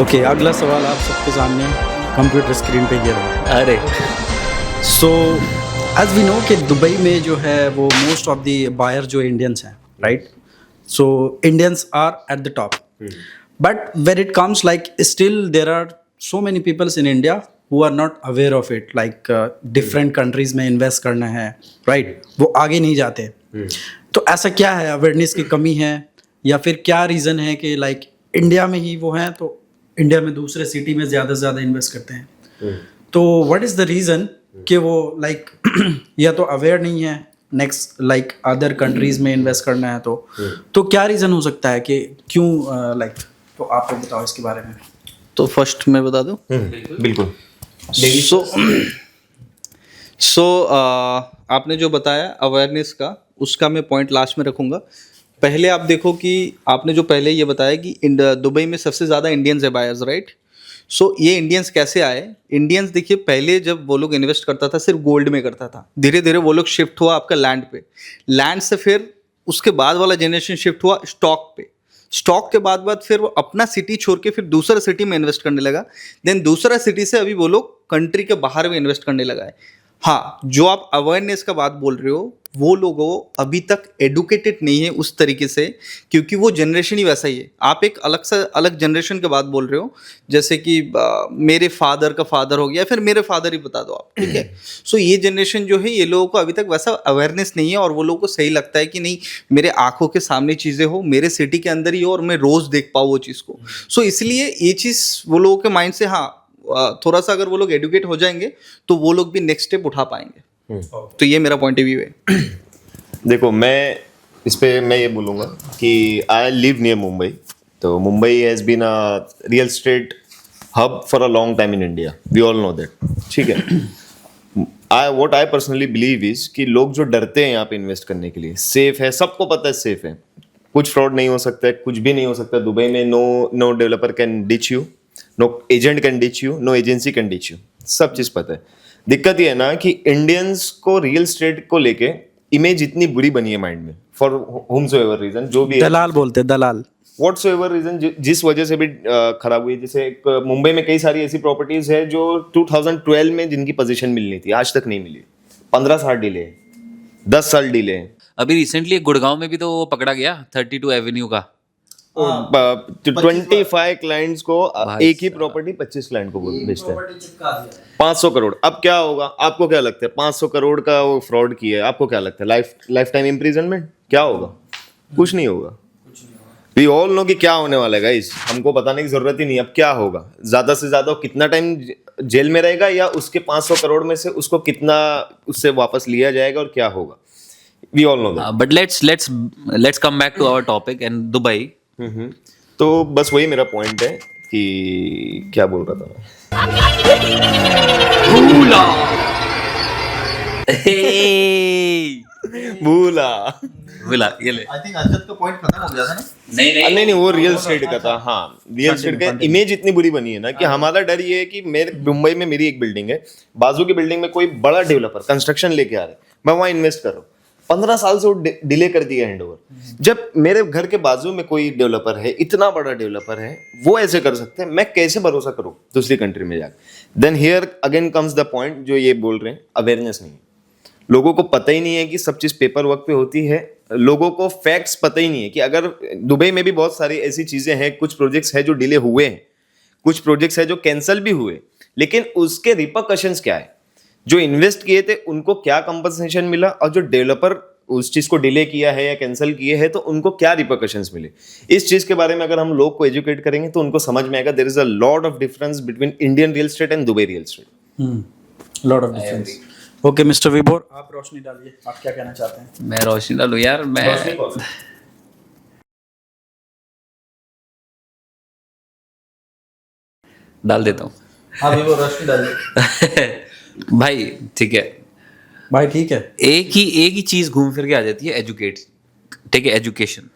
Okay, अगला सवाल आप सबके सामने कंप्यूटर स्क्रीन पे ये रहा। अरे सो एज वी नो कि दुबई में जो है वो मोस्ट ऑफ द बायर जो इंडियंस हैं, right? So Indians are at the top, but when it comes like still there are so many peoples in India who are not aware of it, like different countries में invest करना है, right? वो आगे नहीं जाते। तो ऐसा क्या है, अवेयरनेस की कमी है या फिर क्या रीज़न है कि लाइक इंडिया में ही वो हैं तो इंडिया में दूसरे सिटी में ज़्यादा से ज़्यादा इन्वेस्ट करते हैं? तो व्हाट इज़ द रीज़न कि वो लाइक या तो अवेयर नहीं है नेक्स्ट लाइक अदर कंट्रीज में इन्वेस्ट करना है, तो क्या रीज़न हो सकता है कि क्यों लाइक तो आप लोग बताओ इसके बारे में। तो फर्स्ट मैं बता दूं। बिल्कुल। सो आपने जो बताया अवेयरनेस का, उसका मैं पॉइंट लास्ट में रखूंगा। पहले आप देखो कि आपने जो पहले ये बताया कि दुबई में सबसे ज़्यादा इंडियंस है बायर्स, राइट? सो ये इंडियंस कैसे आए? इंडियंस देखिए, पहले जब वो लोग इन्वेस्ट करता था सिर्फ गोल्ड में करता था, धीरे धीरे वो लोग शिफ्ट हुआ आपका लैंड पे, लैंड से फिर उसके बाद वाला जनरेशन शिफ्ट हुआ स्टॉक पे, स्टॉक के बाद फिर वो अपना सिटी छोड़ के फिर दूसरा सिटी में इन्वेस्ट करने लगा, देन दूसरा सिटी से अभी वो लोग कंट्री के बाहर भी इन्वेस्ट करने लगा है। हाँ, जो आप अवेयरनेस का बात बोल रहे हो, वो लोगों अभी तक एडुकेटेड नहीं है उस तरीके से, क्योंकि वो जनरेशन ही वैसा ही है। आप एक अलग से अलग जनरेशन की बात बोल रहे हो, जैसे कि मेरे फादर का फादर हो गया, फिर मेरे फादर ही बता दो आप, ठीक है? सो ये जनरेशन जो है, ये लोगों को अभी तक वैसा अवेयरनेस नहीं है, और वो लोगों को सही लगता है कि नहीं, मेरे आंखों के सामने चीज़ें हो, मेरे सिटी के अंदर ही हो, और मैं रोज़ देख पाऊँ वो चीज़ को। सो इसलिए ये चीज़ वो लोगों के माइंड से, हाँ, थोड़ा सा अगर वो लोग एडुकेट हो जाएंगे तो वो लोग भी नेक्स्ट स्टेप उठा पाएंगे। तो ये मेरा पॉइंट ऑफ व्यू है। देखो, मैं इस पे मैं ये बोलूँगा कि आई लिव नियर मुंबई, तो Mumbai has been a real estate hub for a long time in India, we all know that, ठीक है? आई पर्सनली बिलीव इज कि लोग जो डरते हैं यहाँ पे इन्वेस्ट करने के लिए, सेफ है, सबको पता है सेफ है, कुछ फ्रॉड नहीं हो सकता है, कुछ भी नहीं हो सकता दुबई में। No developer can ditch you, no agent can ditch you, no agency can ditch you, सब चीज़ पता है। दिक्कत ये है ना कि इंडियंस को रियल स्टेट को लेके इमेज इतनी बुरी बनी है माइंड में, फॉर होमसोएवर रीजन, जो भी दलाल बोलते हैं, दलाल, व्हाटसोएवर रीजन, जिस वजह से भी खराब हुई। जैसे एक मुंबई में कई सारी ऐसी प्रॉपर्टीज है जो 2012 में जिनकी पोजीशन मिलनी थी, आज तक नहीं मिली, 15 साल डिले, 10 साल डिले। अभी रिसेंटली गुड़गांव में भी तो वो पकड़ा गया 32 एवेन्यू का। 25 क्लाइंट्स को एक ही प्रॉपर्टी 25 क्लाइंट को बेचता है, 500 करोड़। अब क्या होगा, आपको क्या लगता है? 500 करोड़ का वो फ्रॉड किया है, आपको क्या लगता है? Life time imprisonment? क्या होगा? कुछ नहीं होगा। वी ऑल नो कि क्या होने वाला है गाइस, हमको बताने की जरूरत ही नहीं। अब क्या होगा, ज्यादा से ज्यादा कितना टाइम जेल में रहेगा, या उसके 500 करोड़ में से उसको कितना उससे वापस लिया जाएगा, और क्या होगा, we all know that. But let's come back to our topic and Dubai. तो बस वही मेरा पॉइंट है कि क्या बोल रहा था मैं, भूला ये ले। आई थिंक अजद का पॉइंट खत्म हो गया था ना? नहीं नहीं, वो रियल स्टेट का था। हाँ, रियल स्टेट का इमेज इतनी बुरी बनी है ना कि हमारा डर ये है कि मेरे मुंबई में मेरी एक बिल्डिंग है, बाजू की बिल्डिंग में कोई बड़ा डेवलपर कंस्ट्रक्शन लेके आ रहा है, मैं वहां इन्वेस्ट कर रहा हूँ, 15 साल से वो डिले कर दिया हैंडओवर। जब मेरे घर के बाजू में कोई डेवलपर है, इतना बड़ा डेवलपर है, वो ऐसे कर सकते हैं, मैं कैसे भरोसा करूं दूसरी कंट्री में जाकर? Then here again comes the point, जो ये बोल रहे हैं, अवेयरनेस नहीं है। लोगों को पता ही नहीं है कि सब चीज़ पेपर वर्क पे होती है, लोगों को फैक्ट्स पता ही नहीं है कि अगर दुबई में भी बहुत सारी ऐसी चीज़ें हैं, कुछ प्रोजेक्ट्स हैं जो डिले हुए हैं, कुछ प्रोजेक्ट्स हैं जो कैंसिल भी हुए, लेकिन उसके रिपरकशंस क्या है, जो इन्वेस्ट किए थे उनको क्या कंपनसेशन मिला, और जो डेवलपर उस चीज़ को डिले किया है या कैंसिल किए हैं तो उनको क्या रिपरकशंस मिले। इस चीज़ के बारे में अगर हम लोग को एजुकेट करेंगे तो उनको समझ में आएगा there is a lot of difference between Indian real estate and Dubai real estate. Lot of difference. Okay mister Vibhor, आप रोशनी डालिए, आप क्या कहना चाहते हैं? मैं रोशनी डालूं यार, मैं डाल देता हूँ। हाँ, विभोर रोशनी डालिए। भाई ठीक है, भाई ठीक है। एक ही चीज घूम फिर के आ जाती है, एजुकेट, ठीक है, एजुकेशन।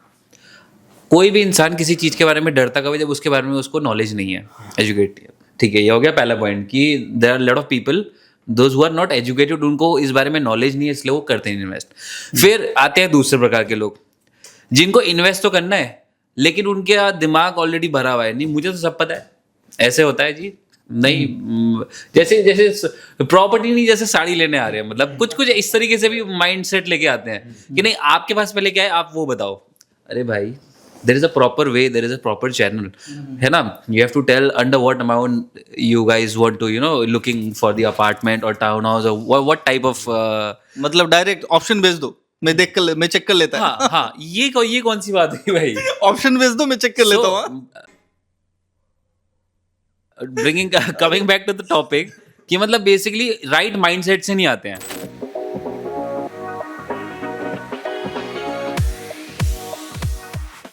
कोई भी इंसान किसी चीज के बारे में डरता कभी जब उसके बारे में उसको नॉलेज नहीं है, एजुकेट, ठीक है। ये हो गया पहला पॉइंट कि there are lot of people those who are not educated, उनको इस बारे में नॉलेज नहीं है, इसलिए वो करते हैं इन्वेस्ट। फिर आते हैं दूसरे प्रकार के लोग जिनको इन्वेस्ट तो करना है लेकिन उनके दिमाग ऑलरेडी भरा हुआ है, नहीं मुझे तो सब पता है, ऐसे होता है जी नहीं। जैसे जैसे प्रॉपर्टी नहीं, जैसे साड़ी लेने आ रहे हैं, मतलब कुछ कुछ इस तरीके से भी माइंड सेट लेके आते हैं कि नहीं आपके पास पहले क्या है आप वो बताओ। अरे भाई there is a proper way, there is a proper channel, है ना। You have to tell under what amount you guys want to looking for the apartment और टाउन हाउस और व्हाट टाइप ऑफ मतलब डायरेक्ट ऑप्शन भेज दो, मैं check कर लेता हाँ हाँ, ये कौन सी बात है भाई। ऑप्शन भेज दो, मैं चेक कर लेता हूँ। Coming back to the topic कि मतलब बेसिकली राइट माइंडसेट से नहीं आते हैं।